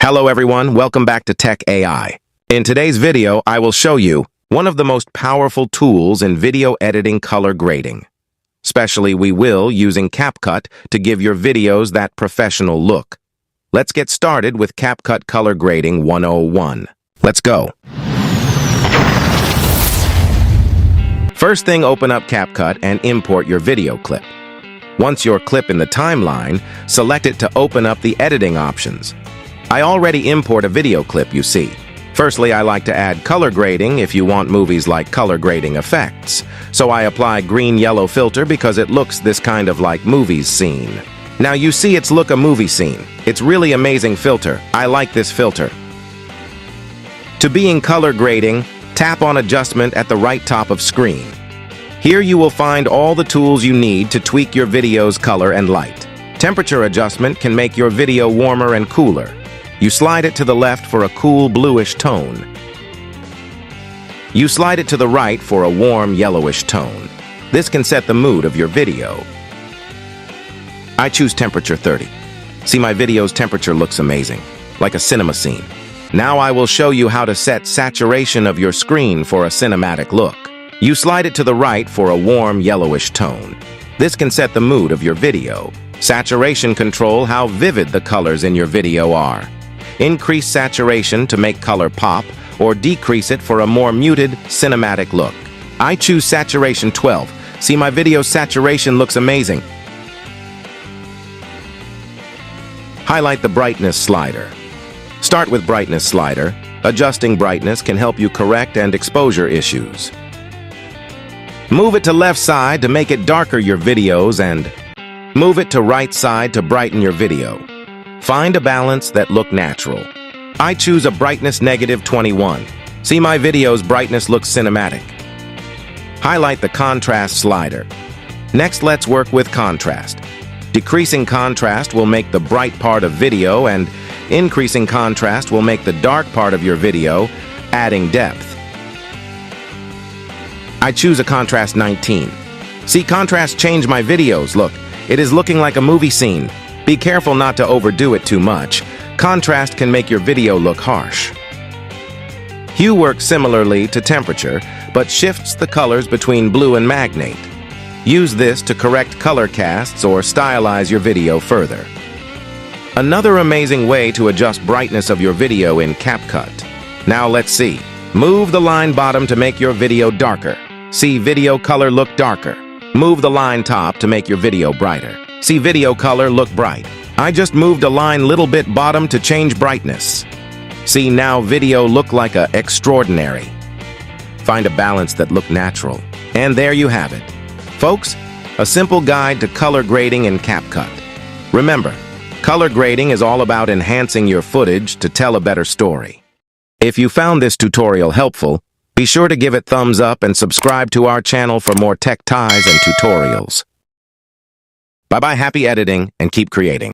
Hello everyone, welcome back to Tech AI. In today's video, I will show you one of the most powerful tools in video editing: color grading. Especially we will using Capcut to give your videos that professional look. Let's get started with Capcut Color Grading 101. Let's go. First thing, open up Capcut and import your video clip. Once your clip in the timeline, select it to open up the editing options. I already import a video clip, you see. Firstly, I like to add color grading if you want movies like color grading effects. So I apply green-yellow filter because it looks this kind of like movies scene. Now you see it's look a movie scene. It's really amazing filter. I like this filter. To be in color grading, tap on adjustment at the right top of screen. Here you will find all the tools you need to tweak your video's color and light. Temperature adjustment can make your video warmer and cooler. You slide it to the left for a cool bluish tone. You slide it to the right for a warm yellowish tone. This can set the mood of your video. I choose temperature 30. See, my video's temperature looks amazing, like a cinema scene. Now I will show you how to set saturation of your screen for a cinematic look. You slide it to the right for a warm yellowish tone. This can set the mood of your video. Saturation control how vivid the colors in your video are. Increase saturation to make color pop, or decrease it for a more muted, cinematic look. I choose saturation 12. See, my video's saturation looks amazing. Highlight the brightness slider. Start with brightness slider. Adjusting brightness can help you correct and exposure issues. Move it to left side to make it darker your videos, and move it to right side to brighten your video. Find a balance that look natural. I choose a brightness -21. See, my video's brightness looks cinematic. Highlight the contrast slider. Next, let's work with contrast. Decreasing contrast will make the bright part of video, and increasing contrast will make the dark part of your video, adding depth. I choose a contrast 19. See, contrast change my videos. Look, it is looking like a movie scene. Be careful not to overdo it too much. Contrast can make your video look harsh. Hue works similarly to temperature, but shifts the colors between blue and magenta. Use this to correct color casts or stylize your video further. Another amazing way to adjust brightness of your video in Capcut. Now let's see. Move the line bottom to make your video darker. See, video color look darker. Move the line top to make your video brighter. See, video color look bright. I just moved a line little bit bottom to change brightness. See, now video look like a extraordinary. Find a balance that look natural. And there you have it. Folks, a simple guide to color grading in Capcut. Remember, color grading is all about enhancing your footage to tell a better story. If you found this tutorial helpful, be sure to give it thumbs up and subscribe to our channel for more tech ties and tutorials. Bye-bye, happy editing, and keep creating.